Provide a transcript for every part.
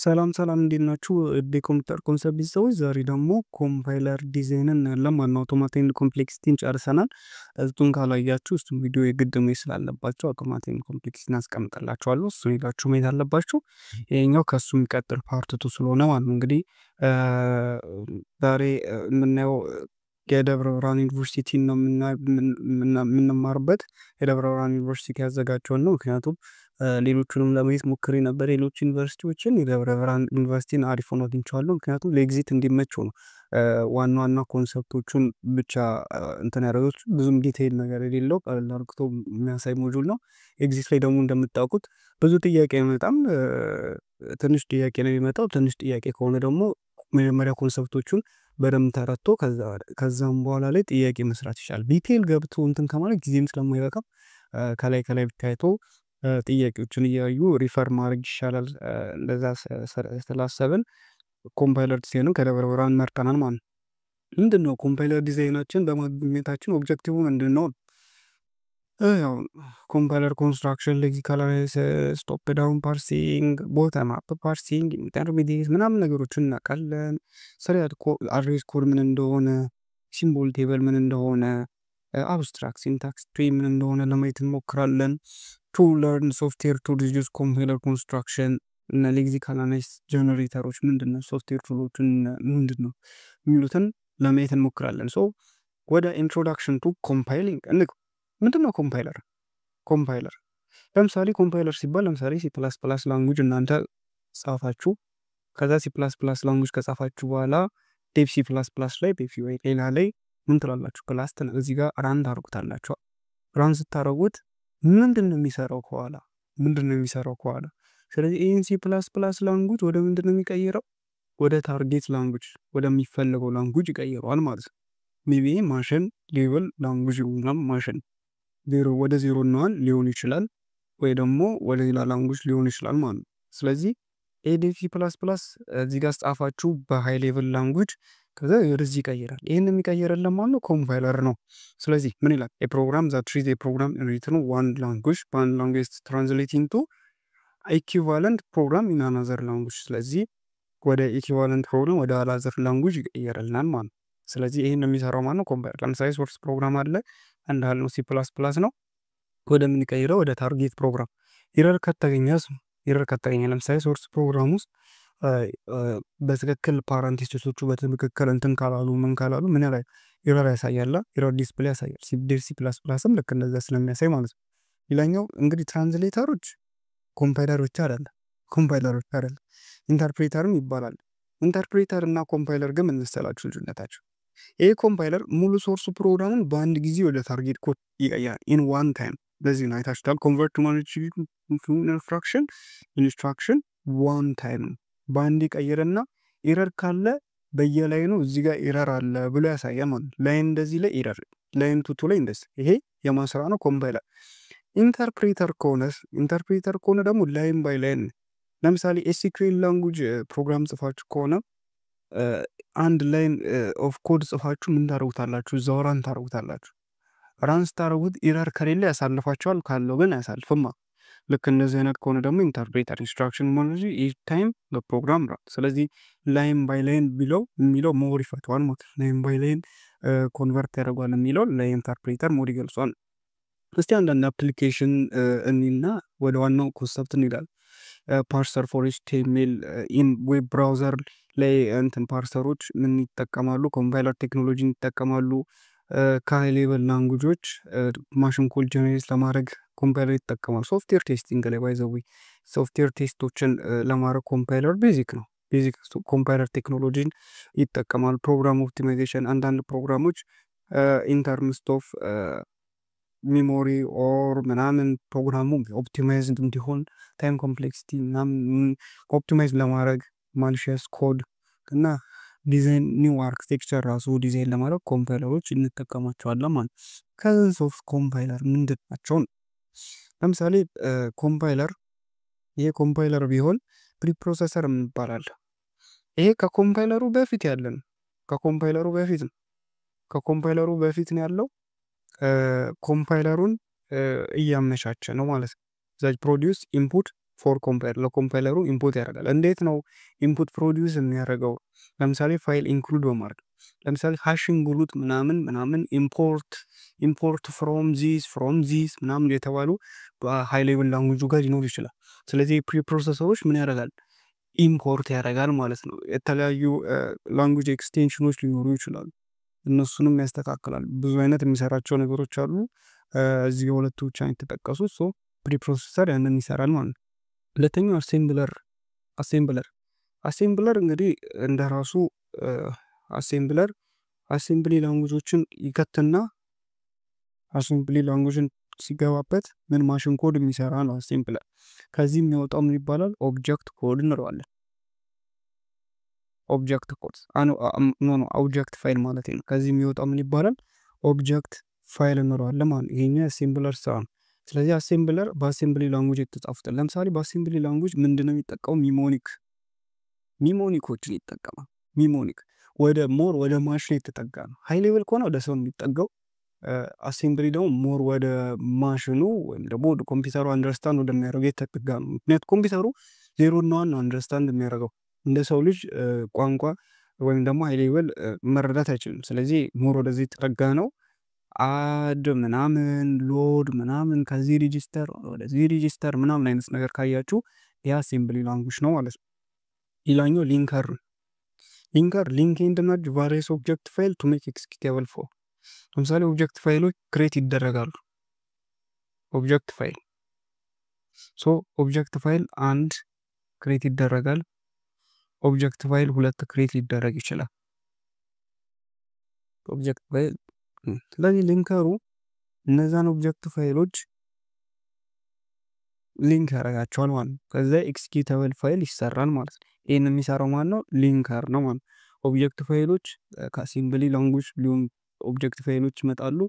ሰላም ሰላም እንዴት ናችሁ? የኮምፒውተር ኮንሰፕት ቤተሰቦች ዛሬ ደግሞ ኮምፓይለር ዲዛይንን እናያለን ማለት ነው። አውቶማቲክ ኤንድ ኮምፕሌክሲቲን ጨርሰናል። እሱን ካላያችሁ እሱን ቪዲዮ የግድ ማየት ስላለባችሁ አውቶማቲክ ኤንድ ኮምፕሌክሲቲን አስቀምጥላችኋለሁ። እሱን ሄዳችሁ ማየት አለባችሁ። ይሄኛው ከሱ የሚቀጥል ፓርት ቱ ስለሆነ ማለት ነው። እንግዲህ ዛሬ የምናየው የደብረ ብርሃን ዩኒቨርሲቲን ነው የምንማርበት። የደብረ ብርሃን ዩኒቨርሲቲ ያዘጋጀውን ነው። ምክንያቱም ሌሎቹንም ለማየት ሞክሬ ነበር። ሌሎች ዩኒቨርሲቲዎችን የደብረ ብርሃን ዩኒቨርሲቲን አሪፍ ሆኖ አግኝቼዋለሁ። ምክንያቱም ለኤግዚት እንዲመቸው ነው። ዋና ዋና ኮንሰፕቶቹን ብቻ እንትን ያደረጉት ብዙም ዲቴይል ነገር የሌለው ቀለል አድርጎ የሚያሳይ ሞጁል ነው። ኤግዚት ላይ ደግሞ እንደምታውቁት ብዙ ጥያቄ አይመጣም። ትንሽ ጥያቄ ነው የሚመጣው። ትንሽ ጥያቄ ከሆነ ደግሞ መጀመሪያ ኮንሰፕቶቹን በደንብ ተረድቶ ከዛም በኋላ ላይ ጥያቄ መስራት ይችላል። ዲቴይል ገብቶ እንትን ከማለት ጊዜም ስለማይበቃ ከላይ ከላይ ብታይቶ ጥያቄዎችን እያዩ ሪፈር ማድረግ ይሻላል። እንደዛ ስላሰብን ኮምፓይለር ዲዛይንን ከደብረ ብርሃን መርጠናል ማለት ነው። ምንድነው ኮምፓይለር ዲዛይናችን በማግኘታችን ኦብጀክቲቭ ምንድነው? ያው ኮምፓይለር ኮንስትራክሽን፣ ሌክሲካል አናሊሲስ፣ ቶፕ ዳውን ፓርሲንግ፣ ቦተም አፕ ፓርሲንግ፣ ኢንተርሚዲየት ምናምን ነገሮችን እናውቃለን። አድሬስ ኮድ ምን እንደሆነ፣ ሲምቦል ቴብል ምን እንደሆነ፣ አብስትራክት ሲንታክስ ትሪ ምን እንደሆነ ለማየት እንሞክራለን። ቱ ለርን ሶፍትዌር ቱ ሪዲዩስ ኮምፓይለር ኮንስትራክሽን እና ሌክሲካል አናሊሲስ ጀነሬተሮች ምንድነው፣ ሶፍትዌር ቱሎችን ምንድነው የሚሉትን ለማየት እንሞክራለን። ሶ ወደ ኢንትሮዳክሽን ቱ ኮምፓይሊንግ ምንድነው ኮምፓይለር? ኮምፓይለር ለምሳሌ ኮምፓይለር ሲባል ለምሳሌ ሲ ፕላስ ፕላስ ላንጉጅ እናንተ ጻፋችሁ። ከዛ ሲ ፕላስ ፕላስ ላንጉጅ ከጻፋችሁ በኋላ ዴቭ ሲ ፕላስ ፕላስ ላይ ዴቭ ወይ ሌላ ላይ ምን ትላላችሁ? ክላስ እዚህ ጋር ራን ታደርጉታላችሁ። ራን ስታደርጉት ምንድነው የሚሰራው ከኋላ? ምንድነው የሚሰራው ከኋላ? ስለዚህ ይህን ሲ ፕላስ ፕላስ ላንጉጅ ወደ ምንድነው የሚቀይረው? ወደ ታርጌት ላንጉጅ ወደሚፈልገው ላንጉጅ ይቀይረዋል ማለት ነው። ሜቢ ማሽን ሌቭል ላንጉጅ ይሆናል። ማሽን ወደ 0 እና 1 ሊሆን ይችላል፣ ወይ ደግሞ ወደ ሌላ ላንጉጅ ሊሆን ይችላል ማለት ነው። ስለዚህ ኤዲሲ ፕላስ ፕላስ እዚህ ጋር ጻፋችሁ በሃይ ሌቭል ላንጉጅ ከዛ ወደዚህ ይቀይራል። ይሄን የሚቀይረልን ማለት ነው ኮምፓይለር ነው። ስለዚህ ምን ይላል? ኤ ፕሮግራም ዛት ትሪትስ ኤ ፕሮግራም ኢን ሪትን ዋን ላንጉጅ በአንድ ላንጉጅ ትራንስሌቲንግ ቱ ኢኩቫለንት ፕሮግራም ኢን አናዘር ላንጉጅ። ስለዚህ ወደ ኢኩቫለንት ፕሮግራም ወደ አናዘር ላንጉጅ ይቀይረልናል ማለት ነው። ስለዚህ ይሄን የሚሰራው ማለት ነው ኮምፓይለር። ለምሳሌ ሶርስ ፕሮግራም አለ እንዳልነው ሲ ፕላስ ፕላስ ነው። ወደ ምን ይቀይረው? ወደ ታርጌት ፕሮግራም። ኢረር ከተገኘ ለምሳሌ ሶርስ ፕሮግራም ውስጥ በትክክል ፓራንቴሲሶቹ በትክክል እንትን ካላሉ ምን ካላሉ ምን ያህል ኢረር ያሳያል? ኢረር ዲስፕሌይ ያሳያል። ሲ ፕላስ ፕላስም ልክ እንደዛ ስለሚያሳይ ማለት ነው። ሌላኛው እንግዲህ ትራንስሌተሮች ኮምፓይለሮች አይደለም ኢንተርፕሬተርም ይባላል። ኢንተርፕሬተር እና ኮምፓይለር ግን ምን መሰላችሁ ልዩነታቸው? ይሄ ኮምፓይለር ሙሉ ሶርስ ፕሮግራምን በአንድ ጊዜ ወደ ታርጌት ኮድ ይቀይራል ኢን ዋን ታይም። ለዚህ ነው አይታችኋል። ኮንቨርት ኢንስትራክሽን ዋን ታይም በአንድ ይቀይርና ኤረር ካለ በየላይኑ እዚህ ጋር ኤረር አለ ብሎ ያሳያል ማለት ነው። ላይን እንደዚህ ላይ ኤረር፣ ላይን ቱቱ ላይ እንደዚህ። ይሄ የማስራ ነው ኮምፓይለር። ኢንተርፕሬተር ከሆነ ደግሞ ላይን ባይ ላይን። ለምሳሌ ኤስኪዩኤል ላንጉጅ ፕሮግራም ጽፋችሁ ከሆነ አንድ ላይን ኦፍ ኮድ ጽፋችሁ ምን ታደርጉታላችሁ? እዛው ራን ታደርጉታላችሁ። ራን ስታደርጉት ኢረር ከሌለ ያሳልፋችኋል፣ ካለው ግን አያሳልፍማ። ልክ እንደዚህ አይነት ከሆነ ደግሞ ኢንተርፕሬተር ኢንስትራክሽን ሞኖሎጂ ኢች ታይም በፕሮግራም ራን። ስለዚህ ላይን ባይ ላይን የሚለው ሞር ይፈቷል ማለት ነው። ላይን ባይ ላይን ኮንቨርት ያደርጓል የሚለው ለኢንተርፕሬተር ሞር ይገልጿል። እስቲ አንዳንድ አፕሊኬሽን እኒና ወደ ዋናው ኮንሰፕት እንሄዳለን። ፓርሰር ፎር ኤችቲኤምኤል ኢን ዌብ ብራውዘር ላይ እንትን ፓርሰሮች ምን ይጠቀማሉ? ኮምፓይለር ቴክኖሎጂን ይጠቀማሉ። ከሃይ ሌቨል ላንጉጆች ማሽን ኮድ ጀነሬት ለማድረግ ኮምፓይለር ይጠቀማሉ። ሶፍትዌር ቴስቲንግ ላይ ባይዘዊ ሶፍትዌር ቴስቶችን ለማድረግ ኮምፓይለር ቤዚክ ነው። ቤዚክ ኮምፓይለር ቴክኖሎጂን ይጠቀማሉ። ፕሮግራም ኦፕቲማይዜሽን አንዳንድ ፕሮግራሞች ኢንተርምስ ኦፍ ሚሞሪ ኦር ምናምን ፕሮግራሙ ኦፕቲማይዝድ እንዲሆን ታይም ኮምፕሌክሲቲ ምናምን ኦፕቲማይዝ ለማድረግ ማሊሺየስ ኮድ እና ዲዛይን ኒው አርክቴክቸር ራሱ ዲዛይን ለማድረግ ኮምፓይለሮች እንጠቀማቸዋለን ማለት ነው። ከዘንስ ኦፍ ኮምፓይለር ምንድን ናቸው? ለምሳሌ ኮምፓይለር፣ ይሄ ኮምፓይለር ቢሆን ፕሪፕሮሰሰር ይባላል። ይሄ ከኮምፓይለሩ በፊት ያለን ከኮምፓይለሩ በፊት ነው ያለው። ኮምፓይለሩን እያመቻቸ ነው ማለት ነው። ዛት ፕሮዲውስ ኢንፑት ፎር ኮምፓይለር ለኮምፓይለሩ ኢንፑት ያደርጋል። እንዴት ነው ኢንፑት ፕሮዲውስ የሚያደርገው? ለምሳሌ ፋይል ኢንክሉድ በማድረግ ለምሳሌ ሃሽንግ ብሉት ምናምን ምናምን ኢምፖርት ፍሮም ዚስ ምናምን የተባሉ በሃይ ሌቭል ላንጉጁ ጋር ሊኖር ይችላል። ስለዚህ ፕሪፕሮሰሰሮች ምን ያደርጋል? ኢምፖርት ያደርጋል ማለት ነው። የተለያዩ ላንጉጅ ኤክስቴንሽኖች ሊኖሩ ይችላሉ። እነሱንም ያስተካክላል። ብዙ አይነት የሚሰራቸው ነገሮች አሉ። እዚህ የሁለቱ ብቻ የተጠቀሱት ፕሪፕሮሰሰር ያንን ይሰራል ማለት ነው። ሁለተኛው አሴምብለር እንግዲህ እንደራሱ አሴምብሊ ላንጉጆችን ይከትና አሴምብሊ ላንጉጅን ሲገባበት ምን ማሽን ኮድ የሚሰራ ነው አሴምብለር። ከዚህ የሚወጣው ምን ይባላል? ኦብጀክት ኮድ እንለዋለን። ኦብጀክት ኮድ ኦብጀክት ፋይል ማለት ነው። ከዚህ የሚወጣው ምን ይባላል? ኦብጀክት ፋይል እንለዋለን ማለት ነው። ይሄኛው አሴምብለር ስራ ነው። ስለዚህ አሴምብለር በአሴምብሊ ላንጉጅ የተጻፉትን ለምሳሌ በአሴምብሊ ላንጉጅ ምንድነው የሚጠቀመው? ሚሞኒኮችን ይጠቀማል። ሚሞኒክ ወደ ማሽን የተጠጋ ነው። ሃይ ሌቭል ከሆነ ወደ ሰው የሚጠጋው፣ አሴምብሊ ደግሞ ሞር ወደ ማሽኑ ወይም ደግሞ ወደ ኮምፒውተሩ አንደርስታንድ ወደሚያደርገው የተጠጋ ነው። ምክንያቱም ኮምፒውተሩ 0 እና 1 ነው አንደርስታንድ የሚያደርገው፣ እንደ ሰው ልጅ ቋንቋ ወይም ደግሞ ሃይ ሌቭል መረዳት አይችልም። ስለዚህ ሞር ወደዚህ የተጠጋ ነው። አድ ምናምን ሎድ ምናምን ከዚህ ሬጂስተር ወደዚህ ሬጂስተር ምናምን አይነት ነገር ካያችሁ የአሴምብሊ ላንጉጅ ነው ማለት ነው። ሌላኛው ሊንከር ሊንክ ኤንድ መርጅ ቫሪየስ ኦብጀክት ፋይል ቱ ሜክ ኤክስኪዩቴብል ፎር። ለምሳሌ ኦብጀክት ፋይሎች ክሬት ይደረጋሉ። ኦብጀክት ፋይል 1 ክሬት ይደረጋል። ኦብጀክት ፋይል 2 ክሬት ሊደረግ ይችላል። ኦብጀክት ፋይል ስለዚህ ሊንከሩ እነዛን ኦብጀክት ፋይሎች ሊንክ ያደርጋቸዋል ማለት ነው። ከዛ ኤክስኪዩተብል ፋይል ይሰራል ማለት ነው። ይሄን የሚሰራው ማን ነው? ሊንከር ነው ማለት ነው። ኦብጀክት ፋይሎች ከአሴምብሊ ላንጉጅ ሊሆን ኦብጀክት ፋይሎች ይመጣሉ።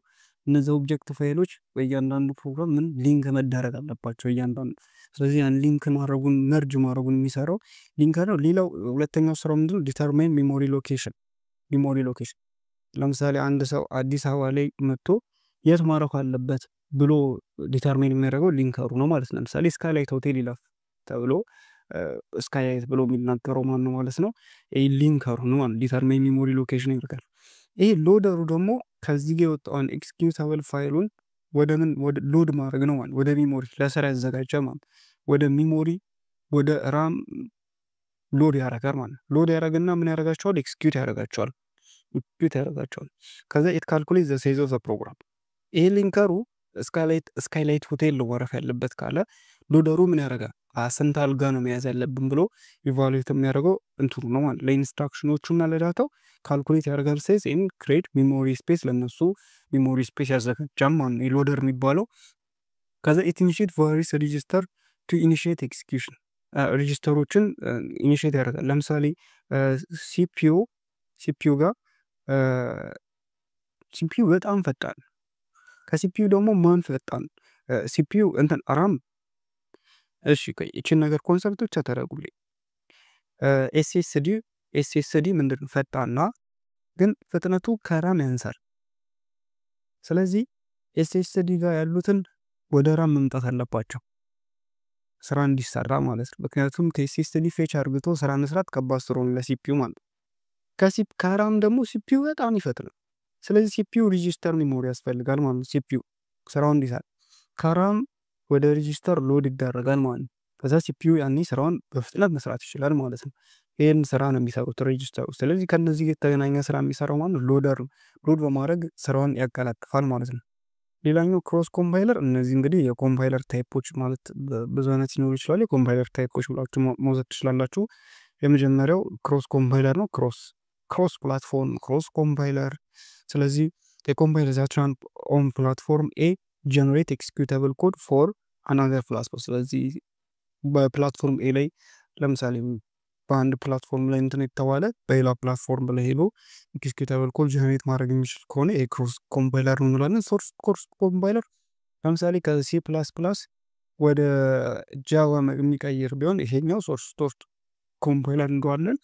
እነዛ ኦብጀክት ፋይሎች በእያንዳንዱ ፕሮግራም ምን ሊንክ መደረግ አለባቸው እያንዳንዱ። ስለዚህ ያን ሊንክ ማድረጉን መርጅ ማድረጉን የሚሰራው ሊንከር ነው። ሌላው ሁለተኛው ስራው ምንድነው? ዲተርማይን ሚሞሪ ሎኬሽን። ለምሳሌ አንድ ሰው አዲስ አበባ ላይ መጥቶ የት ማረፍ አለበት ብሎ ዲተርማይን የሚያደርገው ሊንከሩ ነው ማለት ነው። ለምሳሌ ስካይላይት ሆቴል ይላፍ ተብሎ ስካይላይት ብሎ የሚናገረው ማን ነው ማለት ነው? ይሄ ሊንከሩ ነው ማለት ዲተርማይን ሚሞሪ ሎኬሽን ያደርጋል። ይሄ ሎደሩ ደግሞ ከዚህ ጋር የወጣውን ኤክስኪዩተብል ፋይሉን ወደ ሎድ ማድረግ ነው ማለት ወደ ሚሞሪ ለስራ ያዘጋጀ ማለት ወደ ሚሞሪ ወደ ራም ሎድ ያደርጋል ማለት ሎድ ያደርግና ምን ያደርጋቸዋል? ኤክስኪዩት ያደርጋቸዋል። ከዛ ኢት ካልኩሌት ዘ ሳይዝ ኦፍ ዘ ፕሮግራም። ይሄ ሊንከሩ ስካይላይት ሆቴል ወረፍ ያለበት ካለ ሎደሩ ምን ያደርጋል? ስንት አልጋ ነው መያዝ ያለብን ብሎ ኢቫሉዌት የሚያደርገው እንትኑ ነው ማለት ለኢንስትራክሽኖቹና ለዳታው ካልኩሌት ያደርጋል። ሳይዝ ኢን ክሬት ሚሞሪ ስፔስ ለነሱ ሚሞሪ ስፔስ ያዘጋጃል ማለት ነው ሎደር የሚባለው። ከዛ ኢት ኢኒሺየት ቫሪየስ ሬጂስተር ቱ ኢኒሺየት ኤክስኪዩሽን። ሬጂስተሮችን ኢኒሺየት ያደርጋል። ለምሳሌ ሲፒዩ ጋር ሲፒዩ በጣም ፈጣን፣ ከሲፒዩ ደግሞ ማን ፈጣን? ሲፒዩ እንትን ራም። እሺ እቺን ነገር ኮንሰፕቶች ተደረጉልኝ። ኤስኤስዲ ምንድነው? ፈጣንና ግን ፍጥነቱ ከራም ያንሳል። ስለዚህ ኤስኤስዲ ጋር ያሉትን ወደ ራም መምጣት አለባቸው ስራ እንዲሰራ ማለት ነው። ምክንያቱም ከኤስኤስዲ ፌች አርግቶ ስራ መስራት ከባድ ስለሆነ ለሲፒዩ ማለት ነው። ከራም ደግሞ ሲፒዩ በጣም ይፈጥናል። ስለዚህ ሲፒዩ ሬጂስተር ሚሞሪ ያስፈልጋል ማለት ነው። ሲፒዩ ስራውን እንዲሰራ ከራም ወደ ሬጂስተር ሎድ ይደረጋል ማለት ነው። ከዛ ሲፒዩ ያኔ ስራውን በፍጥነት መስራት ይችላል ማለት ነው። ይሄን ስራ ነው የሚሰሩት ሬጂስተሩ። ስለዚህ ከነዚህ የተገናኘ ስራ የሚሰራው ማለት ነው ሎደር ሎድ በማድረግ ስራውን ያቀላጥፋል ማለት ነው። ሌላኛው ክሮስ ኮምፓይለር። እነዚህ እንግዲህ የኮምፓይለር ታይፖች ማለት ብዙ አይነት ሊኖሩ ይችላሉ። የኮምፓይለር ታይፖች ብላችሁ መውሰድ ትችላላችሁ። የመጀመሪያው ክሮስ ኮምፓይለር ነው። ክሮስ ፕላትፎርም ክሮስ ኮምፓይለር። ስለዚህ የኮምፓይለር ዛቻን ኦን ፕላትፎርም ኤ ጀነሬት ኤክስኪዩተብል ኮድ ፎር አናዘር ፕላትፎርም። ስለዚህ በፕላትፎርም ኤ ላይ ለምሳሌ በአንድ ፕላትፎርም ላይ እንትን የተባለ በሌላ ፕላትፎርም ላይ ሄዶ ኤክስኪዩተብል ኮድ ጀነሬት ማድረግ የሚችል ከሆነ ክሮስ ኮምፓይለር ነው እንላለን። ሶርስ ኮምፓይለር ለምሳሌ ከሲ ፕላስ ፕላስ ወደ ጃቫ የሚቀይር ቢሆን ይሄኛው ሶርስ ኮምፓይለር እንለዋለን።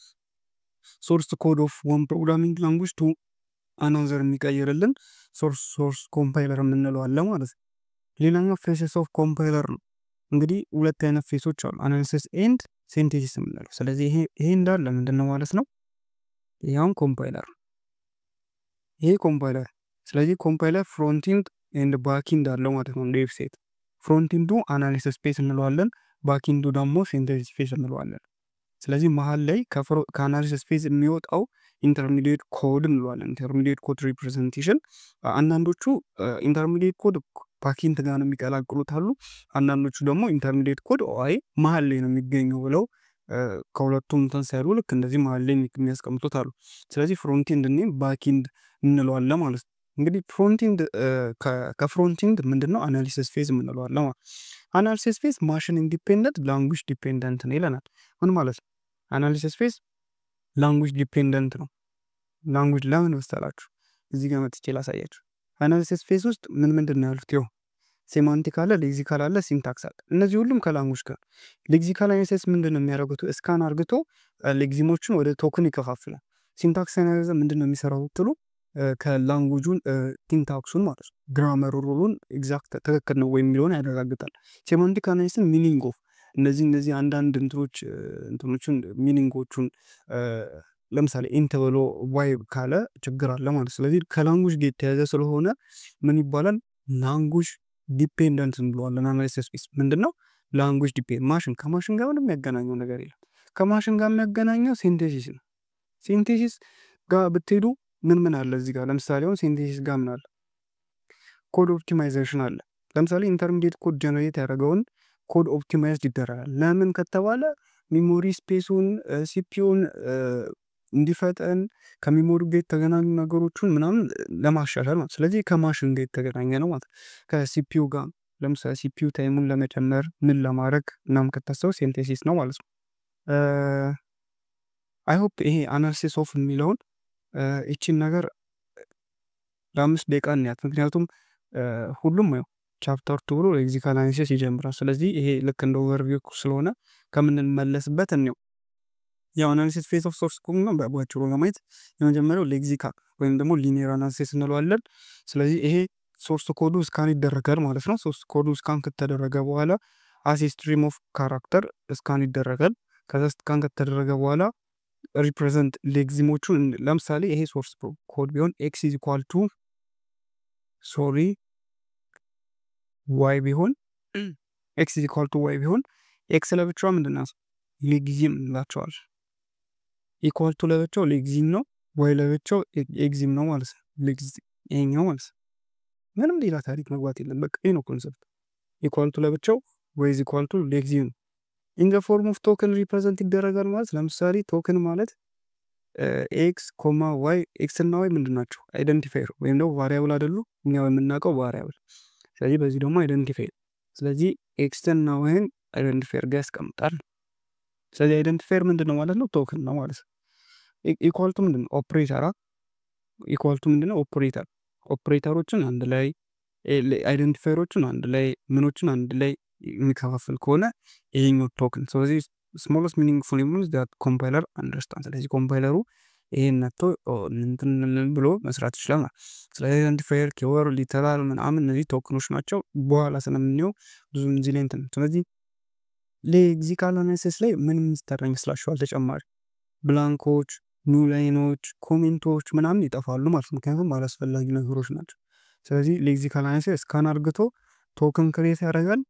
ሶርስ ኮድ ኦፍ ዋን ፕሮግራሚንግ ላንጉጅ ቱ አናዘር የሚቀይርልን ሶርስ ኮምፓይለር የምንለዋለን ማለት ነው። ሌላኛው ፌሰስ ኦፍ ኮምፓይለር ነው። እንግዲህ ሁለት አይነት ፌሶች አሉ አናሊሲስ ኤንድ ሲንቴሲስ የምንለው። ስለዚህ ይሄ እንዳለ ምንድነው ማለት ነው ያውን ኮምፓይለር ይሄ ኮምፓይለር። ስለዚህ ኮምፓይለር ፍሮንት ኤንድ ኤንድ ባክ ኤንድ አለው ማለት ነው። ዌብሳይት ፍሮንት ኤንዱ አናሊሲስ ስፔስ እንለዋለን፣ ባክ ኤንዱ ደግሞ ሲንቴሲስ ስፔስ እንለዋለን። ስለዚህ መሀል ላይ ከአናሊሲስ ስፔስ የሚወጣው ኢንተርሚዲየት ኮድ እንለዋለን። ኢንተርሚዲየት ኮድ ሪፕሬዘንቴሽን አንዳንዶቹ ኢንተርሚዲየት ኮድ ባክኤንድ ጋር ነው የሚቀላቅሉት አሉ። አንዳንዶቹ ደግሞ ኢንተርሚዲየት ኮድ መሀል ላይ ነው የሚገኘው ብለው ከሁለቱም እንትን ሳይሉ ልክ እንደዚህ መሀል ላይ የሚያስቀምጡት አሉ። ስለዚህ ፍሮንቲንድ እና ባክኤንድ እንለዋለን ማለት ነው። እንግዲህ ፍሮንቲንድ ከፍሮንቲንድ ምንድነው አናሊሲስ ፌዝ እንለዋለን ማለት። አናሊሲስ ፌዝ ማሽን ኢንዲፔንደንት ላንጉጅ ዲፔንደንት ነው ይለናል። ምን ማለት ነው? አናሊሲስ ፌዝ ላንጉጅ ዲፔንደንት ነው። ላንጉጅ ለምን መሰላችሁ? እዚህ ጋር መጥቼ ላሳያችሁ። አናሊሲስ ፌዝ ውስጥ ምንድን ነው ያሉት? ሴማንቲክ አለ፣ ሌክሲካል አለ፣ ሲንታክስ አለ። እነዚህ ሁሉም ከላንጉጅ ጋር። ሌክሲካል አናሊሲስ ምንድነው የሚያደርጉት? ስካን አርግቶ ሌክሲሞችን ወደ ቶክን ይከፋፍላል። ሲንታክስ አናሊሲስ ምንድነው የሚሰራው ብትሉ ከላንጉጁን ሲንታክሱን ማለት ነው ግራመር ሩሉን ኤግዛክት ትክክል ነው ወይ የሚለውን ያረጋግጣል። ሴማንቲክ አናሊሲስ ሚኒንግ ኦፍ እነዚህ አንዳንድ እንትኖችን ሚኒንጎቹን ለምሳሌ ኢንት ብሎ ዋይ ካለ ችግር አለ ማለት። ስለዚህ ከላንጉጅ ጋር የተያዘ ስለሆነ ምን ይባላል? ላንጉጅ ዲፔንደንት እንለዋለን። አናሊሲስ ፌዝ ምንድነው? ላንጉጅ ዲፔንድ ማሽን ከማሽን ጋር ምንም የሚያገናኘው ነገር የለም። ከማሽን ጋር የሚያገናኘው ሲንቴሲስ ነው። ሲንቴሲስ ጋር ብትሄዱ ምን አለ እዚህ ጋር? ለምሳሌ አሁን ሲንቴሲስ ጋር ምን አለ? ኮድ ኦፕቲማይዜሽን አለ። ለምሳሌ ኢንተርሚዲየት ኮድ ጀነሬት ያደረገውን ኮድ ኦፕቲማይዝድ ይደረጋል። ለምን ከተባለ ሚሞሪ ስፔሱን ሲፒዩን እንዲፈጠን ከሚሞሪ ጋር የተገናኙ ነገሮችን ምናምን ለማሻሻል ማለት። ስለዚህ ከማሽን ጋር የተገናኘ ነው ማለት። ከሲፒዩ ጋር ለምሳሌ ሲፒዩ ታይሙን ለመጨመር ምን ለማድረግ ምናምን ከታሰበው ሲንቴሲስ ነው ማለት ነው። አይ ሆፕ ይሄ አናሊሲስ ኦፍ የሚለውን ይቺን ነገር ለ5 ደቂቃ እንያት። ምክንያቱም ሁሉም ቻፕተር 2 ብሎ ሌክሲካል አናሊሲስ ይጀምራል። ስለዚህ ይሄ ልክ እንደ ኦቨርቪው ስለሆነ ከምንመለስበት እንየው። ያው አናሊሲስ ፌዝ ኦፍ ሶርስ ኮድ ነው በአጭሩ ለማየት። የመጀመሪያው ሌክሲካል ወይም ደግሞ ሊኒየር አናሊሲስ እንለዋለን። ስለዚህ ይሄ ሶርስ ኮዱ ስካን ይደረጋል ማለት ነው። ሶርስ ኮዱ ስካን ከተደረገ በኋላ አስ ስትሪም ኦፍ ካራክተር ስካን ይደረጋል። ከዛ ስካን ከተደረገ በኋላ ሪፕሬዘንት ሌክሲሞቹን ለምሳሌ ይሄ ሶርስ ኮድ ቢሆን ኤክስ ኢዝ ኢኳል ቱ ዋይ ቢሆን ኤክስ ኢዝ ኢኳል ቱ ዋይ ቢሆን ኤክስ ለብቻው ምንድናት ሌክሲም እንላቸዋል። ኢኳል ቱ ለብቻው ሌክሲም ነው፣ ዋይ ለብቻው ኤክሲም ነው ማለት ነው። ሌክሲም ይሄኛው ማለት ነው። ምንም ሌላ ታሪክ መግባት የለም። በቃ ይሄ ነው ኮንሰፕት። ኢኳል ቱ ለብቻው ዋይ ኢዝ ኢኳል ቱ ሌክሲም ኢን ዘ ፎርም ኦፍ ቶክን ሪፕሬዘንት ይደረጋል ማለት። ለምሳሌ ቶክን ማለት ኤክስ ኮማ ዋይ ኤክስ እና ዋይ ምንድናቸው? አይደንቲፋየር ወይም ደግሞ ቫሪያብል አይደሉ? እኛ የምናውቀው ቫሪያብል። ስለዚህ በዚህ ደግሞ አይደንቲፋየር። ስለዚህ ኤክስ እና ዋይን አይደንቲፋየር ጋር ያስቀምጣል። ስለዚህ አይደንቲፋየር ምንድነው ማለት ነው? ቶክን ነው ማለት ነው። ኢኳል ቱ ምንድነው? ኦፕሬተር። ኢኳል ቱ ምንድነው? ኦፕሬተር። ኦፕሬተሮችን አንድ ላይ አይደንቲፋየሮችን አንድ ላይ ምኖችን አንድ ላይ የሚከፋፍል ከሆነ ይሄኛው ቶክን። ስለዚህ ስሞለስት ሚኒንግፉል ኢንፎርሜሽን ዳት ኮምፓይለር አንደርስታንድ። ስለዚህ ኮምፓይለሩ ይሄን ነጥቶ እንትን ብሎ መስራት ይችላል ማለት። ስለዚህ አይደንቲፋየር ኪወርድ ሊተራል ምናምን እነዚህ ቶክኖች ናቸው። በኋላ ስለምንየው ብዙ እንጂ ላይ እንትን። ስለዚህ ሌክሲካል አናሊሲስ ላይ ምን የሚሰራ ይመስላችኋል? ተጨማሪ ብላንኮች፣ ኒው ላይኖች፣ ኮሜንቶች ምናምን ይጠፋሉ ማለት ነው። ምክንያቱም አላስፈላጊ ነገሮች ናቸው። ስለዚህ ሌክሲካል አናሊሲስ ስካን አርግቶ ቶክን ክሬት ያደርጋል።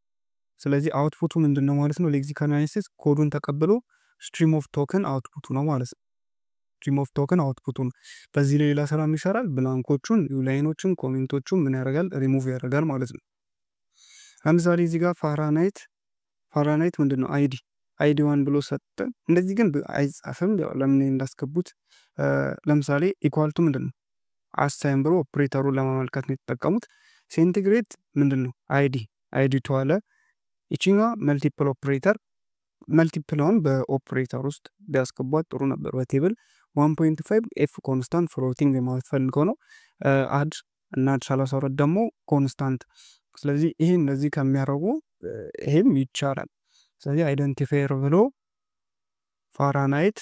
ስለዚህ አውትፑቱ ምንድነው ማለት ነው? ሌክሲካል አናሊሲስ ኮዱን ተቀብሎ ስትሪም ኦፍ ቶክን አውትፑቱ ነው ማለት ነው። ስትሪም ኦፍ ቶክን አውትፑቱ ነው። በዚህ ላይ ሌላ ስራም ይሰራል። ብላንኮቹን፣ ኒው ላይኖችን፣ ኮሜንቶቹን ምን ያደርጋል? ሪሙቭ ያደርጋል ማለት ነው። ለምሳሌ እዚህ ጋር ፋራናይት ምንድነው? አይዲ ዋን ብሎ ሰጠ። እንደዚህ ግን አይጻፍም። ያው ለምን እንዳስገቡት ለምሳሌ ኢኳል ቱ ምንድነው? አሳይን ብሎ ኦፕሬተሩን ለማመልከት ነው የተጠቀሙት። ሴንቲግሬድ ምንድነው? አይዲ ቱ አለ። ይቺኛ መልቲፕል ኦፕሬተር መልቲፕልውን በኦፕሬተር ውስጥ ቢያስገቧት ጥሩ ነበር። በቴብል 1.5 ኤፍ ኮንስታንት ፍሎቲንግ የማትፈልገው ነው። አድ እና 32 ደግሞ ኮንስታንት። ስለዚህ ይሄ እንደዚህ ከሚያደርጉ ይሄም ይቻላል። ስለዚህ አይደንቲፋየር ብሎ ፋራናይት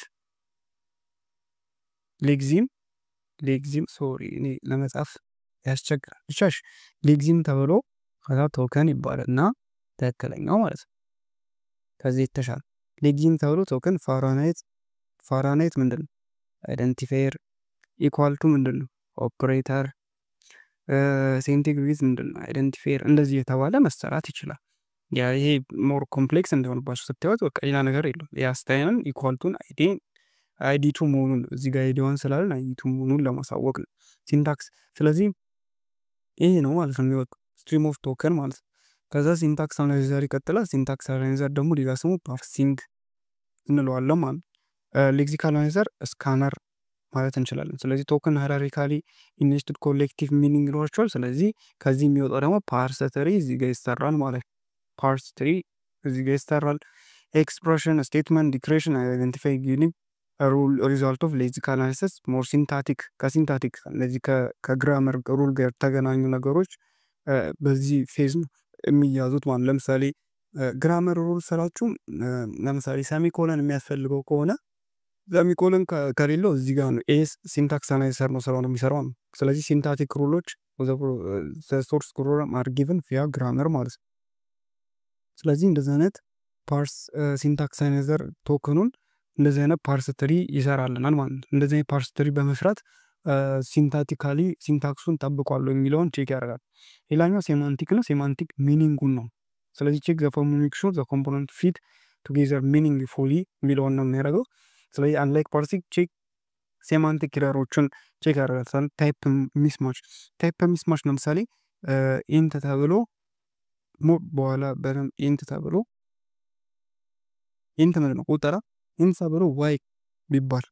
ሌክሲም ሶሪ እኔ ለመጻፍ ያስቸግራል። ብቻሽ ሌክሲም ተብሎ ከዛ ቶከን ይባላል እና ትክክለኛው ማለት ነው። ከዚህ የተሻለ ሌጊን ተብሎ ቶከን ፋራናይት ምንድነው? አይደንቲፋየር ኢኳል ቱ ምንድነው? ኦፕሬተር ሴንቲግሬድ ምንድነው? አይደንቲፋየር እንደዚህ የተባለ መሰራት ይችላል። ያ ይሄ ሞር ኮምፕሌክስ እንደሆነባችሁ ስታዩት በቃ ሌላ ነገር የለውም። የአስታይንን ኢኳልቱን አይዲ2 መሆኑን እዚህ ጋር አይዲ1 ስላለን አይዲ2 መሆኑን ለማሳወቅ ነው ሲንታክስ። ስለዚህ ይሄ ነው ማለት ነው የሚወጣው ስትሪም ኦፍ ቶከን ማለት ነው። ከዛ ሲንታክስ አናላይዘር ይቀጥላል። ሲንታክስ አናላይዘር ደግሞ ሌላ ስሙ ፓርሲንግ እንለዋለን ማለት ነው። ሌክሲካል አናላይዘር ስካነር ማለት እንችላለን። ስለዚህ ቶከን ሃይራርኪካሊ ኢንጀስትድ ኮሌክቲቭ ሚኒንግ ይኖራቸዋል። ስለዚህ ከዚህ የሚወጣው ደግሞ ፓርስ ትሪ እዚህ ጋር ይሰራል ማለት ነው። ፓርስ ትሪ እዚህ ጋር ይሰራል። ኤክስፕሬሽን ስቴትመንት ዲክሬሽን አይደንቲፋይ ዩኒክ ሪዛልት ኦፍ ሌክሲካል አናላይሲስ ሞር ሲንታቲክ ከሲንታቲክ እነዚህ ከግራመር ሩል ጋር የተገናኙ ነገሮች በዚህ ፌዝ ነው የሚያዙት ማለት። ለምሳሌ ግራመር ሩል ስራችሁ ለምሳሌ ሰሚኮለን የሚያስፈልገው ከሆነ ሰሚኮለን ከሌለው እዚህ ጋር ነው ኤስ ሲንታክስ አናላይዘር ነው ስራውን የሚሰራው ነው። ስለዚህ ሲንታቲክ ሩሎች ሶርስ ፕሮግራም አር ጊቨን ቪያ ግራመር ማለት ነው። ስለዚህ እንደዚህ አይነት ፓርስ ሲንታክስ አናላይዘር ቶከኑን እንደዚህ አይነት ፓርስ ትሪ ይሰራልናል ማለት ነው። እንደዚህ አይነት ፓርስ ትሪ በመስራት ሲንታቲካሊ ሲንታክሱን ጠብቋል የሚለውን ቼክ ያደርጋል። ሌላኛው ሴማንቲክ ነው። ሴማንቲክ ሚኒንጉን ነው። ስለዚህ ቼክ ዘ ፎርሙሌሽን ዘ ኮምፖነንት ፊት ቱጌዘር ሚኒንግ ፉሊ የሚለውን ነው የሚያደርገው። ስለዚህ አንላይክ ፓርሲንግ ቼክ ሴማንቲክ ኤረሮችን ቼክ ያደርጋል። ታይፕ ሚስማች ለምሳሌ ኢንት ተብሎ በኋላ በደንብ ኢንት ተብሎ ኢንት ምንድን ነው ቁጠራ ኢንት ተብሎ ዋይ ቢባል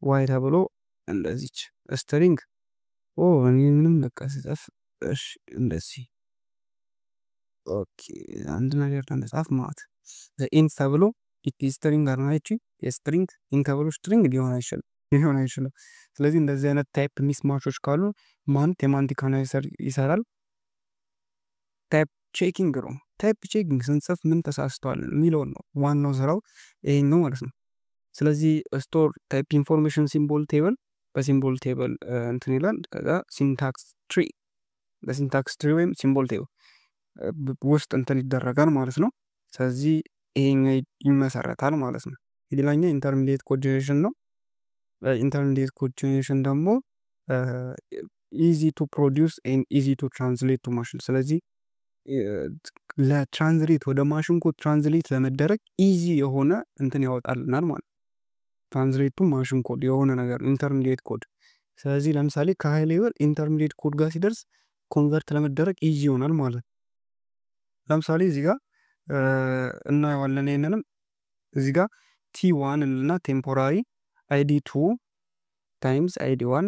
ዋይ ተብሎ እንደዚች ስትሪንግ ምንም በቃ ስጠፍ እንደዚህ ኦኬ አንድ ነገር ለመጻፍ ማለት ኢንት ተብሎ ስትሪንግ አርናይቺ የስትሪንግ ኢንት ተብሎ ስትሪንግ ሊሆን አይችልም። ስለዚህ እንደዚህ አይነት ታይፕ ሚስማቾች ካሉ ማን ሴማንቲክ አናላይዘር ይሰራል። ታይፕ ቼኪንግ ነው። ታይፕ ቼኪንግ ስንጽፍ ምን ተሳስተዋል የሚለውን ነው ዋናው ስራው ይሄን ነው ማለት ነው። ስለዚህ ስቶር ታይፕ ኢንፎርሜሽን ሲምቦል ቴብል በሲምቦል ቴብል እንትን ይላል። ከዛ ሲንታክስ ትሪ በሲንታክስ ትሪ ወይም ሲምቦል ቴብል ውስጥ እንትን ይደረጋል ማለት ነው። ስለዚህ ይሄኛው ይመሰረታል ማለት ነው። ሌላኛው ኢንተርሚዲየት ኮድ ጀነሬሽን ነው። ኢንተርሚዲየት ኮድ ጀነሬሽን ደግሞ ኢዚ ቱ ፕሮዲውስ ኤንድ ኢዚ ቱ ትራንስሌት ቱ ማሽን። ስለዚህ ለትራንስሌት ወደ ማሽን ኮድ ትራንስሌት ለመደረግ ኢዚ የሆነ እንትን ያወጣልናል ማለት ነው። ትራንስሌት ቱ ማሽን ኮድ የሆነ ነገር ኢንተርሚዲየት ኮድ። ስለዚህ ለምሳሌ ከሃይ ሌቨል ኢንተርሚዲየት ኮድ ጋር ሲደርስ ኮንቨርት ለመደረግ ኢዚ ይሆናል ማለት ነው። ለምሳሌ እዚህ ጋር እናየዋለን። ይሄንንም እዚህ ጋር T1 እና ቴምፖራሪ ID2 ታይምስ ID1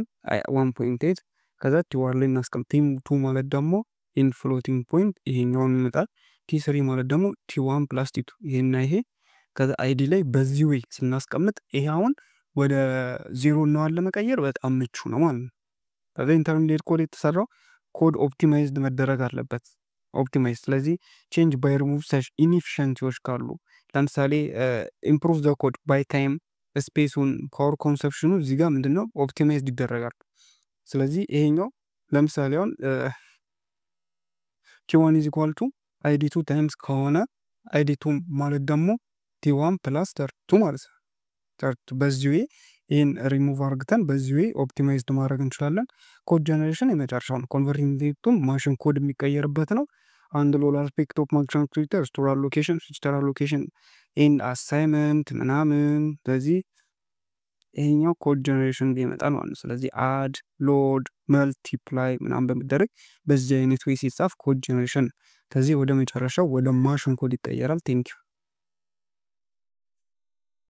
1.8 ከዛ T1 ላይ እናስቀምጥ። T2 ማለት ደግሞ ኢን ፍሎቲንግ ፖይንት ይሄኛውን ይመጣል። T3 ማለት ደግሞ T1 + T2 ይሄና ይሄ ከዛ አይዲ ላይ በዚህ ወይ ስናስቀምጥ ይሄ አሁን ወደ 0 ነው ለመቀየር በጣም ምቹ ነው ማለት ነው። ከዛ ኢንተርሚዲየት ኮድ የተሰራው ኮድ ኦፕቲማይዝድ መደረግ አለበት። ኦፕቲማይዝ ስለዚህ ቼንጅ ባይ ሪሙቭ ሰች ኢንኤፊሽንሲዎች ካሉ ለምሳሌ ኢምፕሩቭ ዘ ኮድ ባይ ታይም ስፔሱን ፓወር ኮንሰፕሽኑ እዚህ ጋር ምንድነው ኦፕቲማይዝድ ይደረጋል። ስለዚህ ይሄኛው ለምሳሌ አሁን T1 = ID2 ታይምስ ከሆነ ID2 ማለት ደግሞ T1 + T2 ማለት ነው። በዚህ ወይ ይሄን ሪሙቭ አርግተን በዚህ ወይ ኦፕቲማይዝድ ማድረግ እንችላለን። ኮድ ጀነሬሽን የመጨረሻው ነው። ኮንቨርቲንግ ማሽን ኮድ የሚቀየርበት ነው። አንድ ሎል አስፔክት ኦፍ ማሽን ትሪተር ስቶር አሎኬሽን ፊቸር አሎኬሽን ኤንድ አሳይመንት ምናምን። ስለዚህ ይሄኛው ኮድ ጀነሬሽን ይመጣል ማለት ነው። ስለዚህ አድ ሎድ መልቲፕላይ ምናምን በመደረግ በዚህ አይነት ወይ ሲጻፍ ኮድ ጀነሬሽን ከዚህ ወደ መጨረሻው ወደ ማሽን ኮድ ይቀየራል። ቴንክ ዩ